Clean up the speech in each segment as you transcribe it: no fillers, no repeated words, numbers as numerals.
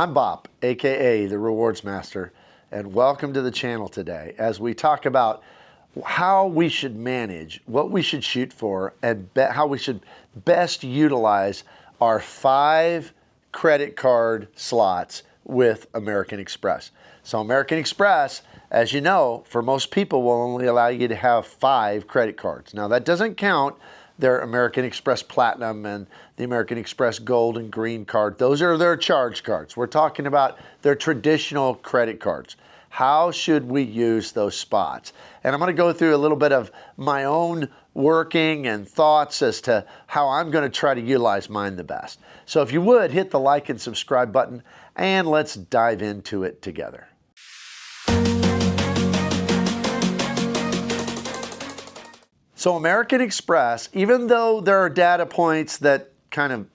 I'm Bob, aka the Rewards Master, and welcome to the channel today as we talk about how we should manage, what we should shoot for, and how we should best utilize our 5 credit card slots with American Express. So American Express, as you know, for most people will only allow you to have 5 credit cards. Now that doesn't count their American Express Platinum and the American Express Gold and Green card. Those are their charge cards. We're talking about their traditional credit cards. How should we use those spots? And I'm going to go through a little bit of my own working and thoughts as to how I'm going to try to utilize mine the best. So if you would, hit the like and subscribe button, and let's dive into it together. So American Express, even though there are data points that kind of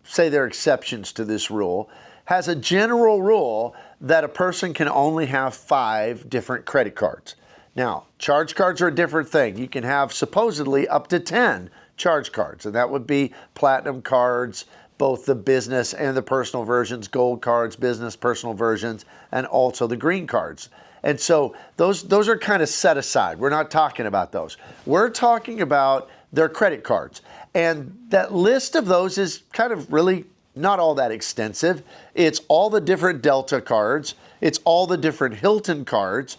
say they're exceptions to this rule, has a general rule that a person can only have 5 different credit cards. Now, charge cards are a different thing. You can have supposedly up to 10 charge cards, and that would be platinum cards, both the business and the personal versions, gold cards, business, personal versions, and also the green cards. And so those are kind of set aside. We're not talking about those. We're talking about their credit cards. And that list of those is kind of really not all that extensive. It's all the different Delta cards. It's all the different Hilton cards.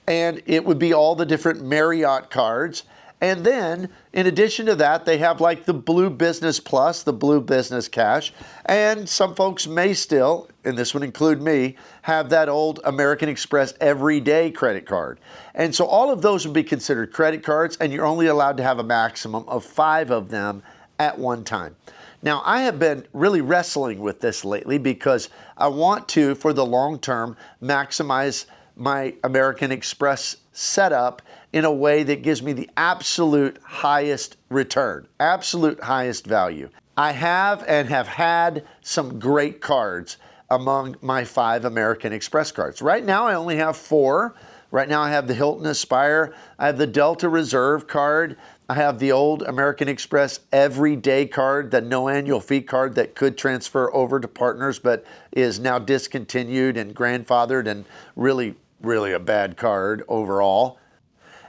And it would be all the different Marriott cards. And then, in addition to that, they have like the Blue Business Plus, the Blue Business Cash, and some folks may still, and this would include me, have that old American Express Everyday credit card. And so all of those would be considered credit cards, and you're only allowed to have a maximum of 5 of them at one time. Now, I have been really wrestling with this lately because I want to, for the long term, maximize my American Express setup in a way that gives me the absolute highest return, absolute highest value. I have and have had some great cards among my 5 American Express cards. Right now, I only have 4. Right now, I have the Hilton Aspire. I have the Delta Reserve card. I have the old American Express Everyday card, the no annual fee card that could transfer over to partners, but is now discontinued and grandfathered and really a bad card overall.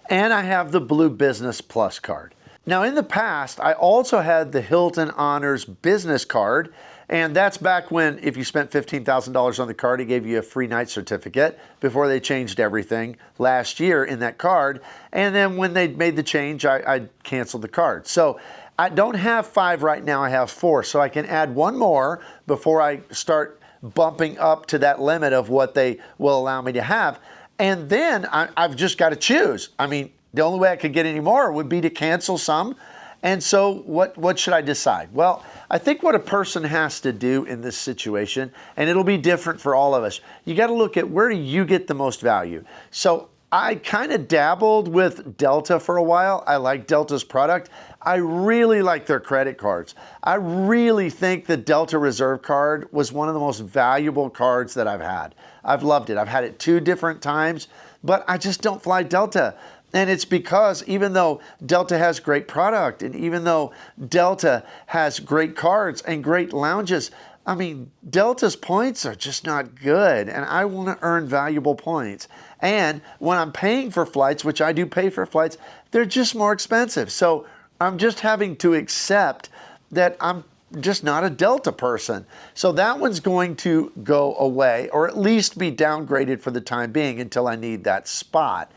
And I have the Blue Business Plus card. Now in the past, I also had the Hilton Honors Business card, and that's back when if you spent $15,000 on the card, it gave you a free night certificate before they changed everything last year in that card. And then when they made the change, I canceled the card. So I don't have 5 right now, I have 4. So I can add one more before I start bumping up to that limit of what they will allow me to have. And then I've just got to choose. I mean, the only way I could get any more would be to cancel some. And so what should I decide? Well, I think what a person has to do in this situation, and it'll be different for all of us, you got to look at where do you get the most value. So I kind of dabbled with Delta for a while. I like Delta's product. I really like their credit cards. I really think the Delta Reserve card was one of the most valuable cards that I've had. I've loved it. I've had it 2 different times, but I just don't fly Delta. And it's because even though Delta has great product and even though Delta has great cards and great lounges, I mean, Delta's points are just not good, and I want to earn valuable points. And when I'm paying for flights, which I do pay for flights, they're just more expensive. So I'm just having to accept that I'm just not a Delta person. So that one's going to go away, or at least be downgraded for the time being until I need that spot.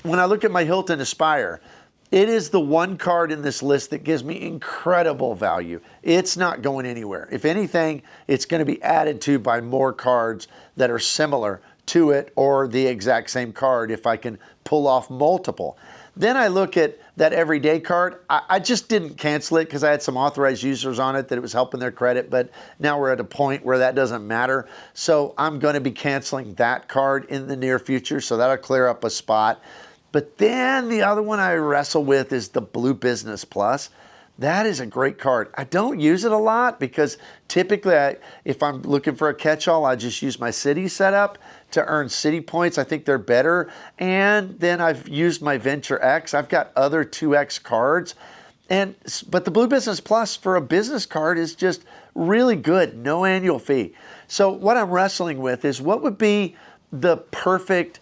When I look at my Hilton Aspire, it is the one card in this list that gives me incredible value. It's not going anywhere. If anything, it's going to be added to by more cards that are similar to it or the exact same card if I can pull off multiple. Then I look at that Everyday card. I just didn't cancel it because I had some authorized users on it that it was helping their credit, but now we're at a point where that doesn't matter. So I'm going to be canceling that card in the near future, so that'll clear up a spot. But then the other one I wrestle with is the Blue Business Plus. That is a great card. I don't use it a lot because typically if I'm looking for a catch-all, I just use my city setup to earn city points. I think they're better. And then I've used my Venture X. I've got other 2X cards. But the Blue Business Plus for a business card is just really good, no annual fee. So what I'm wrestling with is what would be the perfect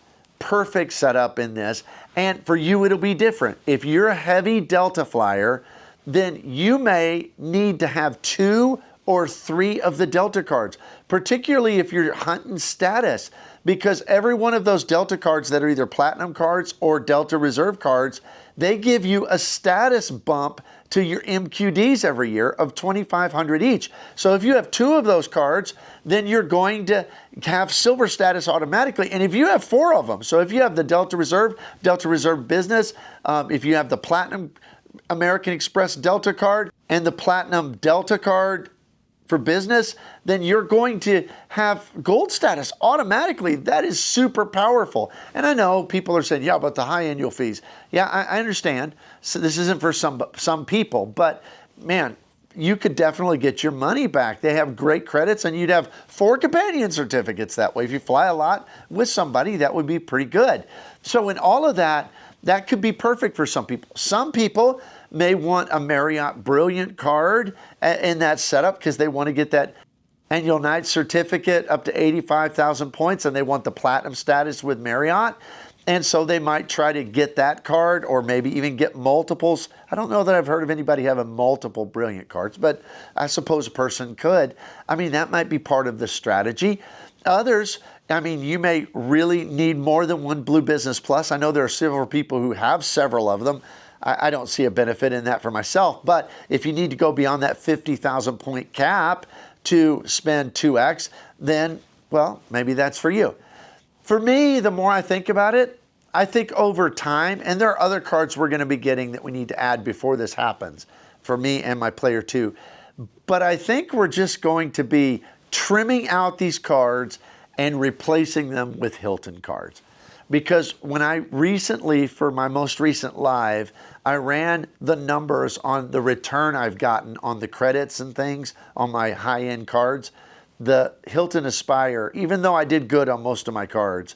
setup in this. And for you, it'll be different. If you're a heavy Delta flyer, then you may need to have 2 or 3 of the Delta cards, particularly if you're hunting status, because every one of those Delta cards that are either Platinum cards or Delta Reserve cards, they give you a status bump to your MQDs every year of $2,500 each. So if you have 2 of those cards, then you're going to have silver status automatically. And if you have 4 of them, so if you have the Delta Reserve Business, if you have the Platinum American Express Delta card and the Platinum Delta card for business, then you're going to have gold status automatically. That is super powerful. And I know people are saying, yeah, but the high annual fees. Yeah, I understand. So this isn't for some people, but man, you could definitely get your money back. They have great credits, and you'd have 4 companion certificates that way. If you fly a lot with somebody, that would be pretty good. So in all of that, that could be perfect for some people. Some people may want a Marriott Brilliant card in that setup because they want to get that annual night certificate up to 85,000 points, and they want the platinum status with Marriott. And so they might try to get that card, or maybe even get multiples. I don't know that I've heard of anybody having multiple Brilliant cards, but I suppose a person could. I mean, that might be part of the strategy. Others, I mean, you may really need more than one Blue Business Plus. I know there are several people who have several of them. I don't see a benefit in that for myself. But if you need to go beyond that 50,000 point cap to spend 2x, then, well, maybe that's for you. For me, the more I think about it, I think over time, and there are other cards we're going to be getting that we need to add before this happens, for me and my player too. But I think we're just going to be trimming out these cards and replacing them with Hilton cards. Because when I recently, for my most recent live, I ran the numbers on the return I've gotten on the credits and things on my high-end cards. The Hilton Aspire, even though I did good on most of my cards,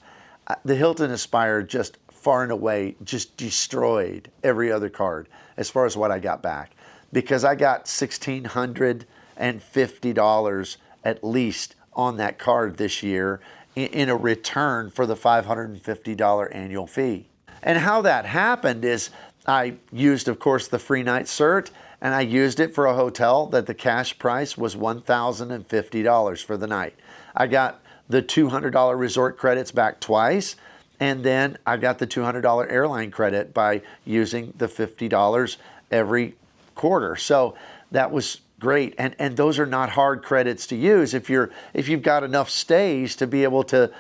the Hilton Aspire just far and away just destroyed every other card as far as what I got back. Because I got $1,650 at least on that card this year in a return for the $550 annual fee. And how that happened is I used, of course, the free night cert, and I used it for a hotel that the cash price was $1,050 for the night. I got the $200 resort credits back twice, and then I got the $200 airline credit by using the $50 every quarter. So that was great, and those are not hard credits to use if you've got enough stays to be able to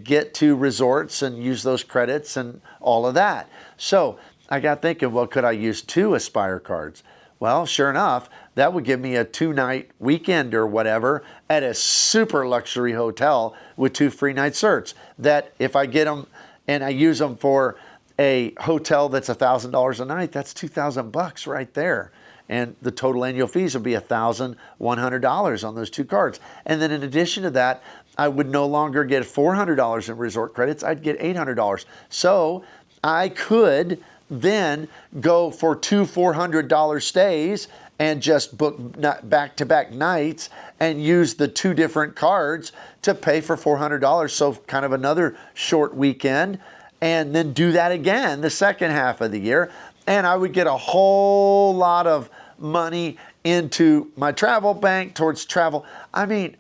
get to resorts and use those credits and all of that. So I got thinking, well, could I use 2 Aspire cards? Well, sure enough, that would give me a 2-night weekend or whatever at a super luxury hotel with 2 free night certs. That if I get them and I use them for a hotel that's $1,000 a night, that's $2,000 right there. And the total annual fees would be $1,100 on those 2 cards. And then in addition to that, I would no longer get $400 in resort credits. I'd get $800. So I could then go for 2 $400 stays and just book back-to-back nights and use the 2 different cards to pay for $400. So kind of another short weekend, and then do that again the second half of the year. And I would get a whole lot of money into my travel bank towards travel. I mean,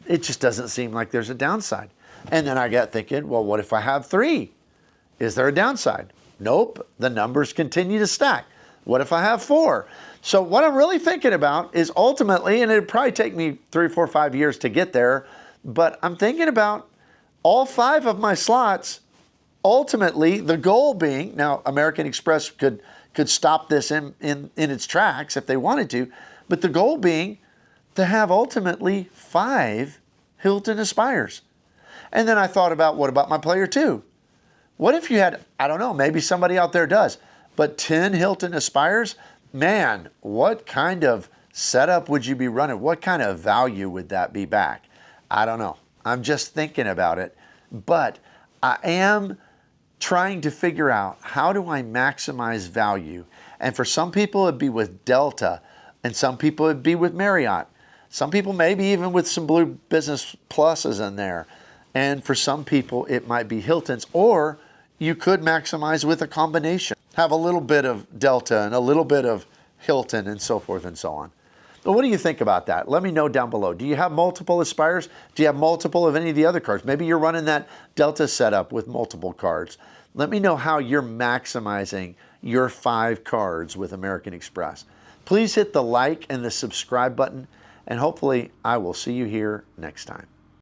it just doesn't seem like there's a downside. And then I got thinking, well, what if I have 3? Is there a downside? Nope, the numbers continue to stack. What if I have 4? So what I'm really thinking about is ultimately, and it'd probably take me 3, 4, 5 years to get there, but I'm thinking about all 5 of my slots. Ultimately, the goal being, now American Express could stop this in its tracks if they wanted to, but the goal being to have ultimately 5 Hilton Aspires. And then I thought about, what about my player 2? What if you had, I don't know, maybe somebody out there does, but 10 Hilton Aspires? Man, what kind of setup would you be running? What kind of value would that be back? I don't know. I'm just thinking about it, but I am trying to figure out, how do I maximize value? And for some people, it'd be with Delta, and some people it'd be with Marriott. Some people maybe even with some Blue Business Pluses in there. And for some people, it might be Hilton's, or you could maximize with a combination. Have a little bit of Delta and a little bit of Hilton and so forth and so on. But what do you think about that? Let me know down below. Do you have multiple Aspires? Do you have multiple of any of the other cards? Maybe you're running that Delta setup with multiple cards. Let me know how you're maximizing your 5 cards with American Express. Please hit the like and the subscribe button, and hopefully I will see you here next time.